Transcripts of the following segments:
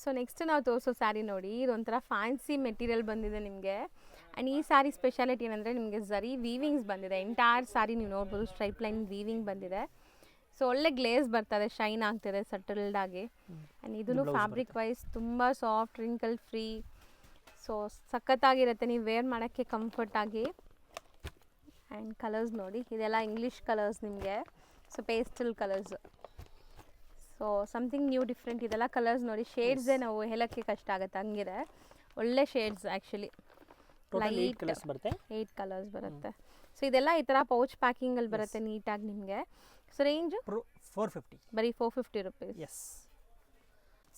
So next ನಾವು ತೋರಿಸೋ ಸ್ಯಾರಿ ನೋಡಿ, ಇದೊಂಥರ ಫ್ಯಾನ್ಸಿ ಮೆಟೀರಿಯಲ್ ಬಂದಿದೆ ನಿಮಗೆ. ಆ್ಯಂಡ್ ಈ ಸ್ಯಾರಿ ಸ್ಪೆಷಾಲಿಟಿ ಏನಂದರೆ ನಿಮಗೆ ಝರಿ ವೀವಿಂಗ್ಸ್ ಬಂದಿದೆ. ಎಂಟೈರ್ ಸ್ಯಾರಿ ನೀವು ನೋಡ್ಬೋದು ಸ್ಟ್ರೈಪ್ ಲೈನ್ ವೀವಿಂಗ್ ಬಂದಿದೆ. ಸೊ ಒಳ್ಳೆ ಗ್ಲೇಸ್ ಬರ್ತದೆ, ಶೈನ್ ಆಗ್ತಿದೆ ಸಟಲ್ಡಾಗಿ. ಆ್ಯಂಡ್ ಇದೂ ಫ್ಯಾಬ್ರಿಕ್ ವೈಸ್ ತುಂಬ ಸಾಫ್ಟ್, ರಿಂಕಲ್ ಫ್ರೀ. ಸೊ ಸಖತ್ತಾಗಿರುತ್ತೆ, ನೀವು ವೇರ್ ಮಾಡೋಕ್ಕೆ ಕಂಫರ್ಟಾಗಿ. ಆ್ಯಂಡ್ ಕಲರ್ಸ್ ನೋಡಿ, ಇದೆಲ್ಲ ಇಂಗ್ಲೀಷ್ ಕಲರ್ಸ್ ನಿಮಗೆ. So pastel colours. So something new different. ಇದೆಲ್ಲ ಕಲರ್ಸ್ ನೋಡಿ, ಶೇಡ್ಸೇ ನಾವು ಹೇಳೋಕ್ಕೆ ಕಷ್ಟ ಆಗುತ್ತೆ, ಹಂಗಿದೆ. ಒಳ್ಳೆ ಶೇಡ್ಸ್ ಆ್ಯಕ್ಚುಲಿ. ಲೈಟ್ 8 ಕಲರ್ಸ್ ಬರುತ್ತೆ. ಸೊ ಇದೆಲ್ಲ ಈ ಥರ ಪೌಚ್ ಪ್ಯಾಕಿಂಗಲ್ಲಿ ಬರುತ್ತೆ ನೀಟಾಗಿ ನಿಮಗೆ. ಸೊ ರೇಂಜು 450, ಬರೀ 450 ರುಪೀಸ್. ಎಸ್.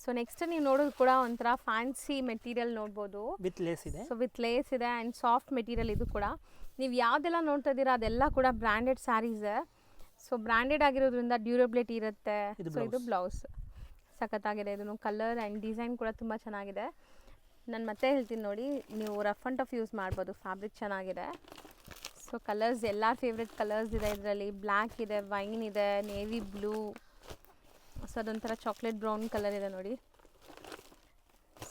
ಸೊ ನೆಕ್ಸ್ಟ್ ನೀವು ನೋಡೋದು ಕೂಡ ಒಂಥರ ಫ್ಯಾನ್ಸಿ ಮೆಟೀರಿಯಲ್ ನೋಡ್ಬೋದು. ವಿತ್ ಲೇಸ್ ಇದೆ. ಸೊ ವಿತ್ ಲೇಸ್ ಇದೆ ಆ್ಯಂಡ್ ಸಾಫ್ಟ್ ಮೆಟೀರಿಯಲ್. ಇದು ಕೂಡ ನೀವು ಯಾವುದೆಲ್ಲ ನೋಡ್ತಾ ಇದ್ದೀರಾ ಅದೆಲ್ಲ ಕೂಡ ಬ್ರ್ಯಾಂಡೆಡ್ ಸ್ಯಾರೀಸೇ. ಸೊ ಬ್ರ್ಯಾಂಡೆಡ್ ಆಗಿರೋದ್ರಿಂದ ಡ್ಯೂರಬಿಲಿಟಿ ಇರುತ್ತೆ. ಸೊ ಇದು ಬ್ಲೌಸ್ ಸಖತ್ತಾಗಿದೆ. ಇದನ್ನು ಕಲರ್ ಆ್ಯಂಡ್ ಡಿಸೈನ್ ಕೂಡ ತುಂಬ ಚೆನ್ನಾಗಿದೆ. ನಾನು ಮತ್ತೆ ಹೇಳ್ತೀನಿ ನೋಡಿ, ನೀವು ರಫ್ ಆ್ಯಂಡ್ ಟಫ್ ಯೂಸ್ ಮಾಡ್ಬೋದು, ಫ್ಯಾಬ್ರಿಕ್ ಚೆನ್ನಾಗಿದೆ. ಸೊ ಕಲರ್ಸ್ ಎಲ್ಲ ಫೇವ್ರೆಟ್ ಕಲರ್ಸ್ ಇದೆ ಇದರಲ್ಲಿ. ಬ್ಲ್ಯಾಕ್ ಇದೆ, ವೈನ್ ಇದೆ, ನೇವಿ ಬ್ಲೂ. ಸೊ ಅದೊಂಥರ ಚಾಕ್ಲೇಟ್ ಬ್ರೌನ್ ಕಲರ್ ಇದೆ ನೋಡಿ.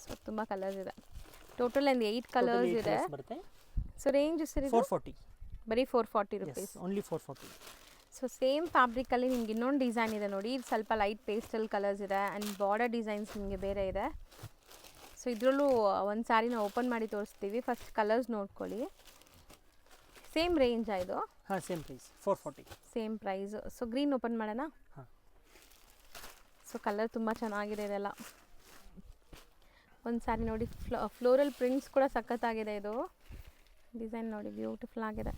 ಸೊ ತುಂಬ ಕಲರ್ಸ್ ಇದೆ. ಟೋಟಲ್ ಒಂದು 8 ಕಲರ್ಸ್ ಇದೆ. ಸೊ ರೇಂಜ್ ಸರಿ 440, ಬರೀ 440 ರುಪೀಸ್. ಓನ್ಲಿ 440. ಸೊ ಸೇಮ್ ಫ್ಯಾಬ್ರಿಕಲ್ಲಿ ನಿಮ್ಗೆ ಇನ್ನೊಂದು ಡಿಸೈನ್ ಇದೆ ನೋಡಿ. ಇದು ಸ್ವಲ್ಪ ಲೈಟ್ ಪೇಸ್ಟಲ್ ಕಲರ್ಸ್ ಇದೆ ಆ್ಯಂಡ್ ಬಾರ್ಡರ್ ಡಿಸೈನ್ಸ್ ನಿಮಗೆ ಬೇರೆ ಇದೆ. ಸೊ ಇದರಲ್ಲೂ ಒಂದು ಸ್ಯಾರಿನ ಓಪನ್ ಮಾಡಿ ತೋರಿಸ್ತೀವಿ. ಫಸ್ಟ್ ಕಲರ್ಸ್ ನೋಡ್ಕೊಳ್ಳಿ. ಸೇಮ್ ರೇಂಜಾ ಇದು? ಹಾಂ, same price 440. Same price. So green open ಮಾಡೋಣ. ಹಾಂ. ಸೊ ಕಲರ್ ತುಂಬ ಚೆನ್ನಾಗಿದೆ ಇದೆಲ್ಲ. ಒಂದು ಸ್ಯಾರಿ ನೋಡಿ, ಫ್ಲೋರಲ್ ಪ್ರಿಂಟ್ಸ್ ಕೂಡ ಸಖತ್ತಾಗಿದೆ. ಇದು ಡಿಸೈನ್ ನೋಡಿ, ಬ್ಯೂಟಿಫುಲ್ ಆಗಿದೆ.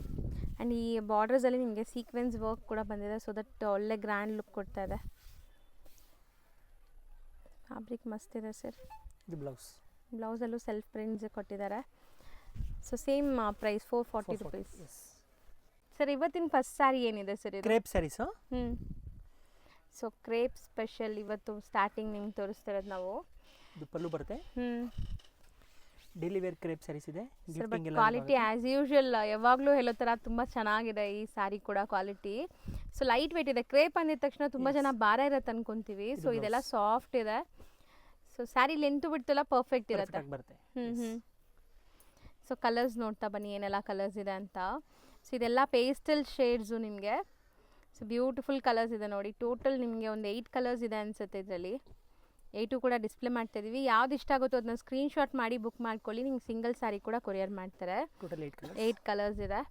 ಆ್ಯಂಡ್ ಈ ಬಾರ್ಡರ್ಸಲ್ಲಿ ನಿಮಗೆ ಸೀಕ್ವೆನ್ಸ್ ವರ್ಕ್ ಕೂಡ ಬಂದಿದೆ. ಸೊ ದಟ್ ಒಳ್ಳೆ ಗ್ರ್ಯಾಂಡ್ ಲುಕ್ ಕೊಡ್ತಾ ಇದೆ. ಫ್ಯಾಬ್ರಿಕ್ ಮಸ್ತ್ ಇದೆ ಸರ್. ಇದು ಬ್ಲೌಸಲ್ಲೂ ಸೆಲ್ಫ್ ಪ್ರಿಂಟ್ಸ್ ಕೊಟ್ಟಿದ್ದಾರೆ. So same price 440 rupees. Sir ಇವತ್ತಿನ ಫಸ್ಟ್ ಸ್ಯಾರಿ ಏನಿದೆ ಸರ್? ಇದು crepe saris. So crepe special ಇವತ್ತು ಸ್ಟಾರ್ಟಿಂಗ್ ನಿಮ್ಗೆ ತೋರಿಸ್ತಿರೋದು ನಾವು. ಇದು ಪಲ್ಲು ಬರುತ್ತೆ. ಡೈಲಿ ವೇರ್ ಕ್ರೇಪ್ ಸ್ಯಾರೀಸ್ ಇದೆ. ಕ್ವಾಲಿಟಿ ಆ್ಯಸ್ ಯೂಶುವಲ್ ಯಾವಾಗಲೂ ಹೇಳೋ ಥರ ತುಂಬ ಚೆನ್ನಾಗಿದೆ ಈ ಸ್ಯಾರಿ ಕೂಡ ಕ್ವಾಲಿಟಿ. ಸೊ ಲೈಟ್ ವೆಯ್ಟ್ ಇದೆ. ಕ್ರೇಪ್ ಅಂದಿದ ತಕ್ಷಣ ತುಂಬ ಜನ ಭಾರ ಇರುತ್ತೆ ಅನ್ಕೊಂತೀವಿ. ಸೊ ಇದೆಲ್ಲ ಸಾಫ್ಟ್ ಇದೆ. ಸೊ ಸ್ಯಾರಿ ಲೆಂತು ಬಿಡ್ತೆಲ್ಲ ಪರ್ಫೆಕ್ಟ್ ಇರುತ್ತೆ. ಸೊ ಕಲರ್ಸ್ ನೋಡ್ತಾ ಬನ್ನಿ ಏನೆಲ್ಲ ಕಲರ್ಸ್ ಇದೆ ಅಂತ. ಸೊ ಇದೆಲ್ಲ ಪೇಸ್ಟಲ್ ಶೇಡ್ಸು ನಿಮಗೆ. ಸೊ ಬ್ಯೂಟಿಫುಲ್ ಕಲರ್ಸ್ ಇದೆ ನೋಡಿ. ಟೋಟಲ್ ನಿಮಗೆ ಒಂದು 8 ಕಲರ್ಸ್ ಇದೆ ಅನಿಸುತ್ತೆ ಇದರಲ್ಲಿ. 8 ಕೂಡ ಡಿಸ್ಪ್ಲೇ ಮಾಡ್ತಾ ಇದೀವಿ. ಯಾವ್ದು ಇಷ್ಟ ಆಗುತ್ತೋ ಅದನ್ನ ಸ್ಕ್ರೀನ್ಶಾಟ್ ಮಾಡಿ ಬುಕ್ ಮಾಡ್ಕೊಳ್ಳಿ. ನಿಮ್ಗೆ ಸಿಂಗಲ್ ಸ್ಯಾರಿ ಕೂಡ ಕೊರಿಯರ್ ಮಾಡ್ತಾರೆ. ಟೋಟಲ್ 8 ಕಲರ್ಸ್ ಇದೆ.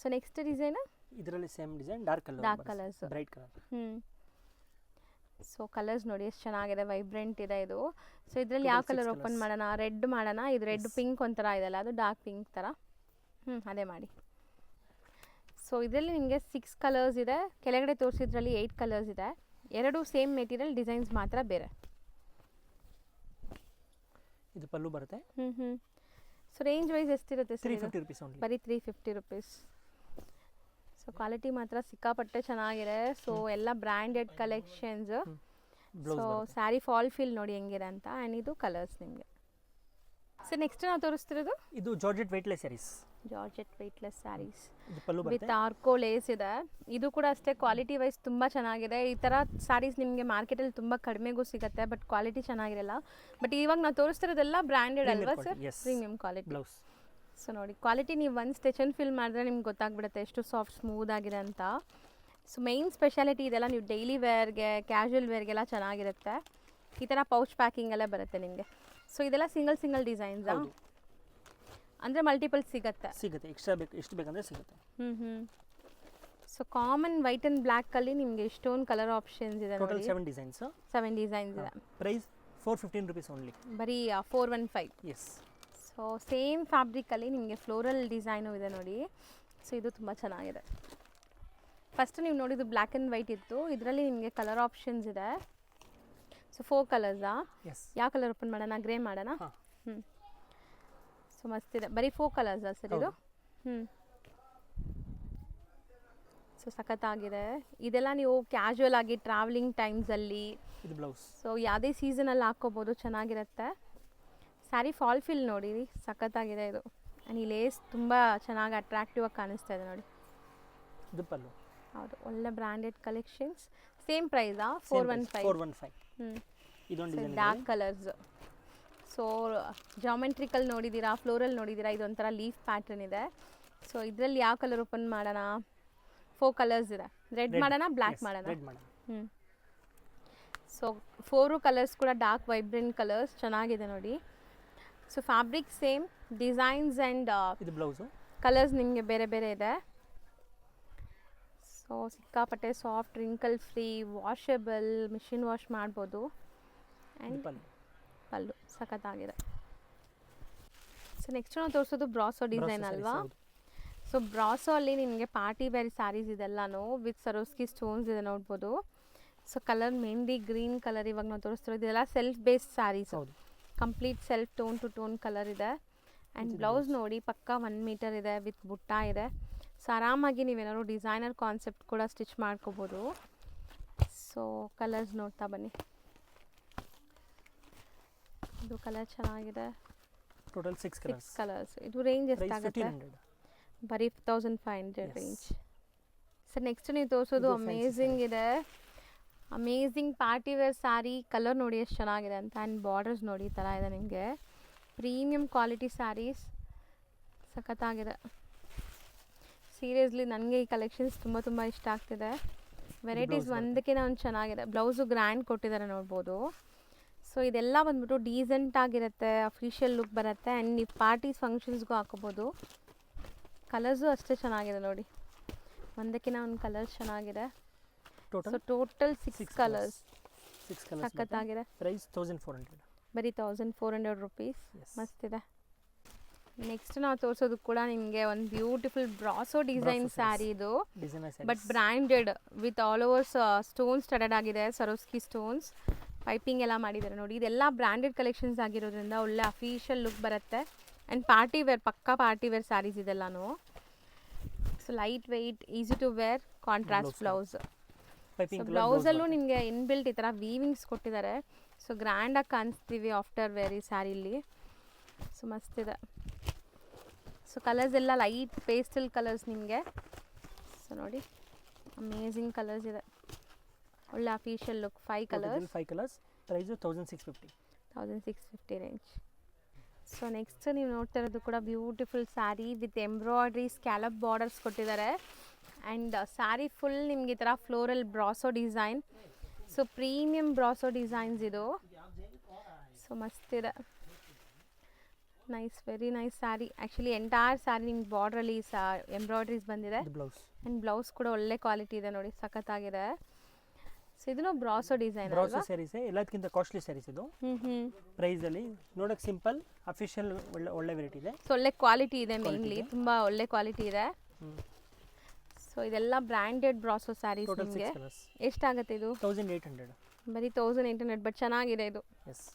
ಸೊ ನೆಕ್ಸ್ಟ್ ಡಿಸೈನ್ ಇದರಲ್ಲಿ same design dark colours, bright colour. So colours ನೋಡಿ ಎಷ್ಟು ಚೆನ್ನಾಗಿದೆ, ವೈಬ್ರೆಂಟ್ ಇದೆ ಇದು. ಸೊ ಇದರಲ್ಲಿ ಯಾವ ಕಲರ್ ಓಪನ್ ಮಾಡೋಣ? ರೆಡ್ ಮಾಡೋಣ. ಇದು ರೆಡ್ ಪಿಂಕ್ ಒಂಥರ ಇದೆಲ್ಲ, ಅದು ಡಾರ್ಕ್ ಪಿಂಕ್ ಥರ. ಅದೇ ಮಾಡಿ. ಸೊ ಇದರಲ್ಲಿ ನಿಮಗೆ 6 ಕಲರ್ಸ್ ಇದೆ. ಕೆಳಗಡೆ ತೋರಿಸಿದ್ರಲ್ಲಿ 8 ಕಲರ್ಸ್ ಇದೆ. 2 ಸೇಮ್ ಮೆಟೀರಿಯಲ್, ಡಿಸೈನ್ಸ್ ಮಾತ್ರ ಬೇರೆ. ಇದು ಪಲ್ಲು ಬರುತ್ತೆ. ಸೊ ರೇಂಜ್ ವೈಸ್ ಎಷ್ಟಿರುತ್ತೆ ಸರ್? 350 rupees only. ಬರೀ 350 ರುಪೀಸ್. ಸೊ ಕ್ವಾಲಿಟಿ ಮಾತ್ರ ಸಿಕ್ಕಾಪಟ್ಟೆ ಚೆನ್ನಾಗಿದೆ. ಸೊ ಎಲ್ಲ branded collections. So sari fall feel ನೋಡಿ ಹೆಂಗಿದೆ ಅಂತ. ಆ್ಯಂಡ್ ಇದು ಕಲರ್ಸ್ ನಿಮಗೆ. ಸೊ ನೆಕ್ಸ್ಟ್ ನಾವು ತೋರಿಸ್ತಿರೋದು ಇದು georgette weightless saris. Georgette weightless saris with ಆರ್ಕೋ ಲೇಸ್ ಇದೆ. ಇದು ಕೂಡ ಅಷ್ಟೇ ಕ್ವಾಲಿಟಿ ವೈಸ್ ತುಂಬ ಚೆನ್ನಾಗಿದೆ. ಈ ಥರ ಸ್ಯಾರೀಸ್ ನಿಮಗೆ ಮಾರ್ಕೆಟಲ್ಲಿ ತುಂಬ ಕಡಿಮೆಗೂ ಸಿಗುತ್ತೆ, ಬಟ್ ಕ್ವಾಲಿಟಿ ಚೆನ್ನಾಗಿರಲ್ಲ. ಬಟ್ ಇವಾಗ ನಾವು ತೋರಿಸ್ತಿರೋದೆಲ್ಲ ಬ್ರ್ಯಾಂಡೆಡ್ ಅಲ್ವಾ ಸರ್? Premium quality. ಸೊ ನೋಡಿ ಕ್ವಾಲಿಟಿ ನೀವು ಒಂದು ಸ್ಟೆಚನ್ ಫಿಲ್ ಮಾಡಿದ್ರೆ ನಿಮ್ಗೆ ಗೊತ್ತಾಗ್ಬಿಡುತ್ತೆ ಎಷ್ಟು ಸಾಫ್ಟ್ ಸ್ಮೂತ್ ಆಗಿದೆ ಅಂತ. ಸೊ ಮೈನ್ ಸ್ಪೆಷಾಲಿಟಿ ಇದೆಲ್ಲ ನೀವು ಡೈಲಿ ವೇರ್ಗೆ, ಕ್ಯಾಶುವಲ್ ವೇರ್ಗೆಲ್ಲ ಚೆನ್ನಾಗಿರುತ್ತೆ. ಈ ಥರ ಪೌಚ್ ಪ್ಯಾಕಿಂಗಲ್ಲೇ ಬರುತ್ತೆ ನಿಮಗೆ. ಸೊ ಇದೆಲ್ಲ ಸಿಂಗಲ್ ಡಿಸೈನ್ಸಾ? ಅಂದರೆ ಮಲ್ಟಿಪಲ್ ಸಿಗುತ್ತೆ. ಎಕ್ಸ್ಟ್ರಾ ಬೇಕು, ಎಷ್ಟು ಬೇಕಂದ್ರೆ ಸಿಗುತ್ತೆ. ಸೊ ಕಾಮನ್ ವೈಟ್ ಆ್ಯಂಡ್ ಬ್ಲ್ಯಾಕಲ್ಲಿ ನಿಮಗೆ ಇಷ್ಟೊಂದು ಕಲರ್ ಆಪ್ಷನ್ಸ್ ಇದೆ. Total 7 designs. 7 ಡಿಸೈನ್ಸ್ ಇದೆ. Price 415 rupees only. ಬರೀ 415. ಎಸ್. ಸೊ ಸೇಮ್ ಫ್ಯಾಬ್ರಿಕಲ್ಲಿ ನಿಮಗೆ ಫ್ಲೋರಲ್ ಡಿಸೈನು ಇದೆ ನೋಡಿ. ಸೊ ಇದು ತುಂಬ ಚೆನ್ನಾಗಿದೆ. ಫಸ್ಟ್ ನೀವು ನೋಡಿದ್ದು ಬ್ಲ್ಯಾಕ್ ಆ್ಯಂಡ್ ವೈಟ್ ಇತ್ತು. ಇದರಲ್ಲಿ ನಿಮಗೆ ಕಲರ್ ಆಪ್ಷನ್ಸ್ ಇದೆ. ಸೊ 4 ಕಲರ್ಸಾ? ಯಾವ ಕಲರ್ ಓಪನ್ ಮಾಡೋಣ? ಗ್ರೇ ಮಾಡೋಣ. ಸೊ ಮಸ್ತಿದೆ. ಬರೀ 4 ಕಲರ್ಸಾ ಸರ್ ಇದು? ಸೊ ಸಖತ್ತಾಗಿದೆ. ಇದೆಲ್ಲ ನೀವು ಕ್ಯಾಶುವಲ್ ಆಗಿ ಟ್ರಾವೆಲಿಂಗ್ ಟೈಮ್ಸಲ್ಲಿ, ಸೊ ಯಾವುದೇ ಸೀಸನಲ್ಲಿ ಹಾಕ್ಕೋಬೋದು, ಚೆನ್ನಾಗಿರುತ್ತೆ. ಸ್ಯಾರಿ ಫಾಲ್ ಫಿಲ್ ನೋಡಿ ಸಖತ್ತಾಗಿದೆ ಇದು. ಆ್ಯಂಡ್ ಈ ಲೇಸ್ ತುಂಬ ಚೆನ್ನಾಗಿ ಅಟ್ರಾಕ್ಟಿವ್ ಆಗಿ ಕಾಣಿಸ್ತಾ ಇದೆ ನೋಡಿ. ಹೌದು, ಒಳ್ಳೆ ಬ್ರ್ಯಾಂಡೆಡ್ ಕಲೆಕ್ಷನ್ಸ್. ಸೇಮ್ ಪ್ರೈಸಾ? 415. ಇದೊಂದು design dark colours. So geometrical ನೋಡಿದ್ದೀರಾ, ಫ್ಲೋರಲ್ ನೋಡಿದ್ದೀರಾ, ಇದೊಂಥರ ಲೀಫ್ ಪ್ಯಾಟರ್ನ್ ಇದೆ. ಸೊ ಇದರಲ್ಲಿ ಯಾವ ಕಲರ್ ಓಪನ್ ಮಾಡೋಣ? 4 ಕಲರ್ಸ್ ಇದೆ. ರೆಡ್ ಮಾಡೋಣ, ಬ್ಲ್ಯಾಕ್ ಮಾಡೋಣ? ರೆಡ್ ಮಾಡೋಣ. ಹ್ಞೂ. ಸೊ 4 ಕಲರ್ಸ್ ಕೂಡ ಡಾರ್ಕ್ ವೈಬ್ರೆಂಟ್ ಕಲರ್ಸ್, ಚೆನ್ನಾಗಿದೆ ನೋಡಿ. So fabric same, designs and ಇದು ಬ್ಲೌಸು. ಕಲರ್ಸ್ ನಿಮಗೆ ಬೇರೆ ಬೇರೆ ಇದೆ. ಸೊ ಸಿಕ್ಕಾಪಟ್ಟೆ soft, wrinkle free, washable, machine wash ಮಾಡ್ಬೋದು. ಆ್ಯಂಡ್ ಪಲ್ಲು ಸಖತ್ತಾಗಿದೆ. ಸೊ ನೆಕ್ಸ್ಟ್ ನಾವು ತೋರಿಸೋದು ಬ್ರಾಸೋ ಡಿಸೈನ್ ಅಲ್ವಾ? ಸೊ ಬ್ರಾಸೋ ಅಲ್ಲಿ ನಿಮಗೆ ಪಾರ್ಟಿ ವೇರ್ ಸ್ಯಾರೀಸ್ ಇದೆಲ್ಲನೂ ವಿತ್ ಸರೋಸ್ಕಿ ಸ್ಟೋನ್ಸ್ ಇದೆ ನೋಡ್ಬೋದು. So colour mehndi green colour ಇವಾಗ ನಾವು ತೋರಿಸ್ತಿರೋದು, ಇದೆಲ್ಲ self based saris, complete self tone to tone colour ಇದೆ. ಆ್ಯಂಡ್ ಬ್ಲೌಸ್ ನೋಡಿ ಪಕ್ಕ 1 ಮೀಟರ್ ಇದೆ ವಿತ್ ಬುಟ್ಟ ಇದೆ. ಸೊ ಆರಾಮಾಗಿ ನೀವೇನಾದ್ರು ಡಿಸೈನರ್ ಕಾನ್ಸೆಪ್ಟ್ ಕೂಡ ಸ್ಟಿಚ್ ಮಾಡ್ಕೋಬೋದು. ಸೊ ಕಲರ್ಸ್ ನೋಡ್ತಾ ಬನ್ನಿ. ಇದು ಕಲರ್ ಚೆನ್ನಾಗಿದೆ. Total 6 colours. ಇದು ರೇಂಜ್ ಎಷ್ಟಾಗುತ್ತೆ? ಬರೀ 1500 ರೇಂಜ್. ಸೊ ನೆಕ್ಸ್ಟ್ ನೀವು ತೋರಿಸೋದು ಅಮೇಝಿಂಗ್ ಇದೆ, amazing party wear sari. Colour ನೋಡಿ ಎಷ್ಟು ಚೆನ್ನಾಗಿದೆ ಅಂತ. ಆ್ಯಂಡ್ ಬಾರ್ಡರ್ಸ್ ನೋಡಿ ಈ ಥರ ಇದೆ ನಿಮಗೆ. ಪ್ರೀಮಿಯಂ ಕ್ವಾಲಿಟಿ ಸ್ಯಾರೀಸ್, ಸಖತ್ತಾಗಿದೆ. ಸೀರಿಯಸ್ಲಿ ನನಗೆ ಈ ಕಲೆಕ್ಷನ್ಸ್ ತುಂಬ ಇಷ್ಟ ಆಗ್ತಿದೆ. ವೆರೈಟೀಸ್ ಒಂದಕ್ಕಿಂತ ಒಂದು ಚೆನ್ನಾಗಿದೆ. ಬ್ಲೌಸು ಗ್ರ್ಯಾಂಡ್ ಕೊಟ್ಟಿದ್ದಾರೆ ನೋಡ್ಬೋದು. ಸೊ ಇದೆಲ್ಲ ಬಂದ್ಬಿಟ್ಟು ಡೀಸೆಂಟ್ ಆಗಿರುತ್ತೆ, ಅಫಿಷಿಯಲ್ ಲುಕ್ ಬರುತ್ತೆ. ಆ್ಯಂಡ್ ನೀವು ಪಾರ್ಟೀಸ್ ಫಂಕ್ಷನ್ಸ್ಗೂ ಹಾಕೋಬೋದು. ಕಲರ್ಸು ಅಷ್ಟೇ ಚೆನ್ನಾಗಿದೆ ನೋಡಿ, ಒಂದಕ್ಕಿಂತ ಒಂದು ಕಲರ್ಸ್ ಚೆನ್ನಾಗಿದೆ. ಸೊ ಟೋಟಲ್ 6 ಕಲರ್ಸ್, ಸಖತ್ತಾಗಿದೆ. ಪ್ರೈಸ್ 1400, ಬರೀ 1400 ರುಪೀಸ್. ಮಸ್ತಿದೆ. ನೆಕ್ಸ್ಟ್ ನಾವು ತೋರಿಸೋದು ಕೂಡ ನಿಮಗೆ ಒಂದು ಬ್ಯೂಟಿಫುಲ್ ಬ್ರಾಸೋ ಡಿಸೈನ್ ಸ್ಯಾರಿ. ಇದು but branded with all over stones studded ಆಗಿದೆ, ಸರೋಸ್ಕಿ ಸ್ಟೋನ್ಸ್. ಪೈಪಿಂಗ್ ಎಲ್ಲ ಮಾಡಿದ್ದಾರೆ ನೋಡಿ. ಇದೆಲ್ಲ ಬ್ರ್ಯಾಂಡೆಡ್ ಕಲೆಕ್ಷನ್ಸ್ ಆಗಿರೋದ್ರಿಂದ ಒಳ್ಳೆ ಅಫಿಷಿಯಲ್ ಲುಕ್ ಬರುತ್ತೆ. ಆ್ಯಂಡ್ ಪಾರ್ಟಿ ವೇರ್, ಪಕ್ಕಾ ಪಾರ್ಟಿ ವೇರ್ ಸ್ಯಾರೀಸ್ ಇದೆಲ್ಲನೂ. So light weight, easy to wear, contrast blouse. So ಬ್ಲೌಸಲ್ಲೂ ನಿಮಗೆ ಇನ್ಬಿಲ್ಟ್ ಈ ಥರ ವೀವಿಂಗ್ಸ್ ಕೊಟ್ಟಿದ್ದಾರೆ. ಸೊ ಗ್ರ್ಯಾಂಡಾಗಿ ಕಾಣಿಸ್ತೀವಿ ಆಫ್ಟರ್ ವೇರ್ ಈ ಸ್ಯಾರಿಲಿ. ಸೊ ಮಸ್ತಿದೆ. ಸೊ ಕಲರ್ಸ್ ಎಲ್ಲ ಲೈಟ್ ಪೇಸ್ಟಲ್ ಕಲರ್ಸ್ ನಿಮಗೆ. ಸೊ ನೋಡಿ ಅಮೇಝಿಂಗ್ ಕಲರ್ಸ್ ಇದೆ, ಒಳ್ಳೆ official look. 5 colours. Price 1650 range. So next ನೀವು ನೋಡ್ತಾ ಇರೋದು ಕೂಡ beautiful sari with embroidery, scallop borders ಕೊಟ್ಟಿದ್ದಾರೆ. ಆ್ಯಂಡ್ ಸ್ಯಾರಿ ಫುಲ್ ನಿಮ್ಗೆ ಈ ಥರ floral brasso design. So premium brasso designs ಇದು. ಸೊ ಮಸ್ತಿದೆ, nice, very nice sari. Actually entire sari ನಿಮ್ಗೆ ಬಾರ್ಡ್ರಲ್ಲಿ ಎಂಬ್ರಾಯ್ಡ್ರೀಸ್ ಬಂದಿದೆ. ಆ್ಯಂಡ್ ಬ್ಲೌಸ್ ಕೂಡ ಒಳ್ಳೆ ಕ್ವಾಲಿಟಿ ಇದೆ ನೋಡಿ, ಸಖತ್ತಾಗಿದೆ. ಸೊ ಇದನ್ನು ಬ್ರಾಸೋ ಡಿಸೈನ್ ಬ್ರಾಸೋ ಸ್ಯಾರೀಸ್ ಎಲ್ಲದಕ್ಕಿಂತ ಕಾಸ್ಟ್ಲಿ ಸ್ಯಾರೀಸ್ ಇದು. ಪ್ರೈಸ್ ಅಲ್ಲಿ ನೋಡಕ್ ಸಿಂಪಲ್, ಅಫಿಷಿಯಲ್, ಒಳ್ಳೆ ವೆರೈಟಿ ಇದೆ. ಸೊ ಒಳ್ಳೆ ಕ್ವಾಲಿಟಿ ಇದೆ, ಮೇನ್ಲಿ ತುಂಬಾ ಒಳ್ಳೆ ಕ್ವಾಲಿಟಿ ಇದೆ. ಸೊ ಇದೆಲ್ಲ ಬ್ರ್ಯಾಂಡೆಡ್ ಬ್ರಾಸೋ ಸ್ಯಾರೀಸ್. ನಿಮಗೆ ಎಷ್ಟಾಗುತ್ತೆ ಇದು? 1800. ಬರೀ 1800, ಬಟ್ ಚೆನ್ನಾಗಿದೆ ಇದು. ಎಸ್,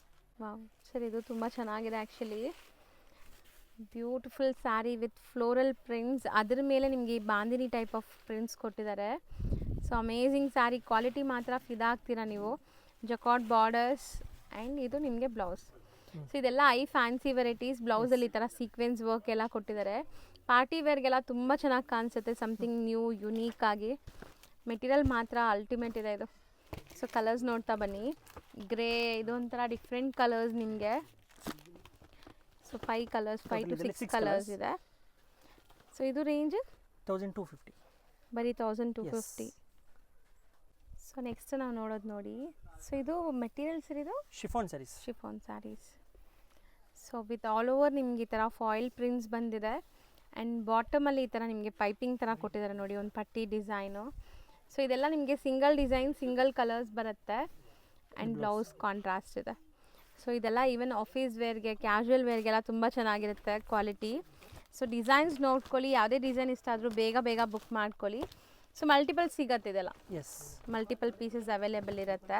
ವಾವ್, ಸರ್ ಇದು ತುಂಬ ಚೆನ್ನಾಗಿದೆ actually. Beautiful sari with floral prints, ಅದ್ರ ಮೇಲೆ ನಿಮಗೆ ಈ ಬಾಂದಿನಿ ಟೈಪ್ ಆಫ್ ಪ್ರಿಂಟ್ಸ್ ಕೊಟ್ಟಿದ್ದಾರೆ. ಸೊ ಅಮೇಝಿಂಗ್ ಸ್ಯಾರಿ, ಕ್ವಾಲಿಟಿ ಮಾತ್ರ ಫಿದಾ ಆಗ್ತೀರಾ ನೀವು. ಜಕಾಟ್ ಬಾರ್ಡರ್ಸ್ ಆ್ಯಂಡ್ ಇದು ನಿಮಗೆ ಬ್ಲೌಸ್. ಸೊ ಇದೆಲ್ಲ ಫ್ಯಾನ್ಸಿ ವೆರೈಟೀಸ್. ಬ್ಲೌಸಲ್ಲಿ ಈ ಥರ ಸೀಕ್ವೆನ್ಸ್ ವರ್ಕ್ ಎಲ್ಲ ಕೊಟ್ಟಿದ್ದಾರೆ. ಪಾರ್ಟಿ ವೇರ್ಗೆಲ್ಲ ತುಂಬ ಚೆನ್ನಾಗಿ ಕಾಣಿಸುತ್ತೆ, ಸಮಥಿಂಗ್ ನ್ಯೂ, ಯುನೀಕ್ ಆಗಿ. ಮೆಟೀರಿಯಲ್ ಮಾತ್ರ ಅಲ್ಟಿಮೇಟ್ ಇದೆ ಇದು. ಸೊ ಕಲರ್ಸ್ ನೋಡ್ತಾ ಬನ್ನಿ. ಗ್ರೇ, ಇದೊಂಥರ ಡಿಫ್ರೆಂಟ್ ಕಲರ್ಸ್ ನಿಮಗೆ. ಸೊ 5 ಕಲರ್ಸ್, 5 to 6 ಕಲರ್ಸ್ ಇದೆ. ಸೊ ಇದು ರೇಂಜ್ 1250, ಬರೀ 1250. ಸೊ ನೆಕ್ಸ್ಟ್ ನಾವು ನೋಡೋದು ನೋಡಿ. ಸೊ ಇದು ಮೆಟೀರಿಯಲ್ಸ್ ಇದು chiffon saris. So with all over ನಿಮ್ಗೆ ಈ ಥರ ಫಾಯಿಲ್ ಪ್ರಿಂಟ್ಸ್ ಬಂದಿದೆ. ಆ್ಯಂಡ್ ಬಾಟಮಲ್ಲಿ ಈ ಥರ ನಿಮಗೆ ಪೈಪಿಂಗ್ ಥರ ಕೊಟ್ಟಿದ್ದಾರೆ ನೋಡಿ, ಒಂದು ಪಟ್ಟಿ ಡಿಸೈನು. ಸೊ ಇದೆಲ್ಲ ನಿಮಗೆ ಸಿಂಗಲ್ ಡಿಸೈನ್, ಸಿಂಗಲ್ ಕಲರ್ಸ್ ಬರುತ್ತೆ. ಆ್ಯಂಡ್ ಬ್ಲೌಸ್ ಕಾಂಟ್ರಾಸ್ಟ್ ಇದೆ. ಸೊ ಇದೆಲ್ಲ ಈವನ್ ಆಫೀಸ್ ವೇರ್ಗೆ, ಕ್ಯಾಶುವಲ್ ವೇರ್ಗೆಲ್ಲ ತುಂಬ ಚೆನ್ನಾಗಿರುತ್ತೆ ಕ್ವಾಲಿಟಿ. ಸೊ ಡಿಸೈನ್ಸ್ ನೋಡ್ಕೊಳ್ಳಿ, ಯಾವುದೇ ಡಿಸೈನ್ ಇಷ್ಟ ಆದರೂ ಬೇಗ ಬುಕ್ ಮಾಡ್ಕೊಳ್ಳಿ. ಸೊ ಮಲ್ಟಿಪಲ್ ಸಿಗತ್ತೆ, ಇದೆಲ್ಲ ಮಲ್ಟಿಪಲ್ ಪೀಸಸ್ ಅವೈಲೇಬಲ್ ಇರುತ್ತೆ.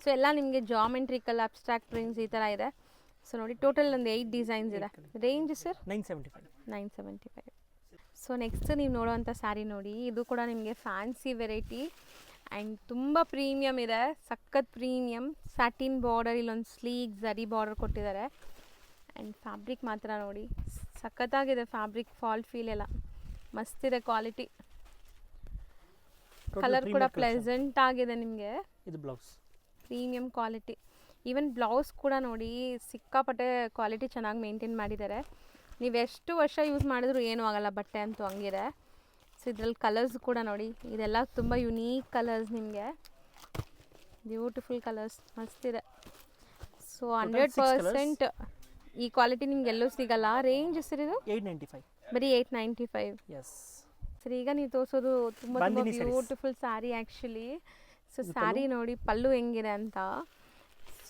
ಸೊ ಎಲ್ಲ ನಿಮಗೆ ಜಾಮೆಟ್ರಿಕಲ್, ಅಬ್ಸ್ಟ್ರಾಕ್ಟ್ ಪ್ರಿಂಟ್ಸ್ ಈ ಥರ ಇದೆ. ಸೊ ನೋಡಿ ಟೋಟಲ್ ಒಂದು 8 ಡಿಸೈನ್ಸ್ ಇದೆ. Range sir 975. ಸೊ ನೆಕ್ಸ್ಟ್ ನೀವು ನೋಡೋವಂಥ ಸ್ಯಾರಿ ನೋಡಿ. ಇದು ಕೂಡ ನಿಮಗೆ ಫ್ಯಾನ್ಸಿ ವೆರೈಟಿ ಆ್ಯಂಡ್ ತುಂಬ ಪ್ರೀಮಿಯಮ್ ಇದೆ, ಸಖತ್ ಪ್ರೀಮಿಯಮ್. ಸ್ಯಾಟಿನ್ ಬಾರ್ಡರ್, ಇಲ್ಲೊಂದು ಸ್ಲೀಕ್ ಝರಿ ಬಾರ್ಡರ್ ಕೊಟ್ಟಿದ್ದಾರೆ. ಆ್ಯಂಡ್ ಫ್ಯಾಬ್ರಿಕ್ ಮಾತ್ರ ನೋಡಿ ಸಖತ್ತಾಗಿದೆ. ಫ್ಯಾಬ್ರಿಕ್ ಫಾಲ್ ಫೀಲ್ ಎಲ್ಲ ಮಸ್ತಿದೆ, ಕ್ವಾಲಿಟಿ. ಕಲರ್ ಕೂಡ ಪ್ಲೆಸೆಂಟ್ ಆಗಿದೆ ನಿಮಗೆ. ಇದು blouse, premium quality. Even blouse ಕೂಡ ನೋಡಿ ಸಿಕ್ಕಾಪಟ್ಟೆ ಕ್ವಾಲಿಟಿ ಚೆನ್ನಾಗಿ ಮೇಂಟೈನ್ ಮಾಡಿದ್ದಾರೆ. ನೀವು ಎಷ್ಟು ವರ್ಷ ಯೂಸ್ ಮಾಡಿದ್ರು ಏನೂ ಆಗಲ್ಲ, ಬಟ್ಟೆ ಅಂತೂ ಹಂಗಿದೆ. ಸೊ ಇದ್ರಲ್ಲಿ ಕಲರ್ಸ್ ಕೂಡ ನೋಡಿ, ಇದೆಲ್ಲ ತುಂಬ ಯುನೀಕ್ ಕಲರ್ಸ್, ನಿಮಗೆ ಬ್ಯೂಟಿಫುಲ್ ಕಲರ್ಸ್ ಮಸ್ತಿದೆ. ಸೊ 100% ಈ ಕ್ವಾಲಿಟಿ ನಿಮ್ಗೆ ಎಲ್ಲೂ ಸಿಗಲ್ಲ. ರೇಂಜ್ ಸರ್ ಇದು 895. ಬರೀ 895. ಎಸ್ ಸರ್ ಈಗ ನೀವು ತೋರಿಸೋದು ತುಂಬ bandhani sarees. Beautiful sari actually. So sari ನೋಡಿ ಪಲ್ಲು ಹೆಂಗಿದೆ ಅಂತ.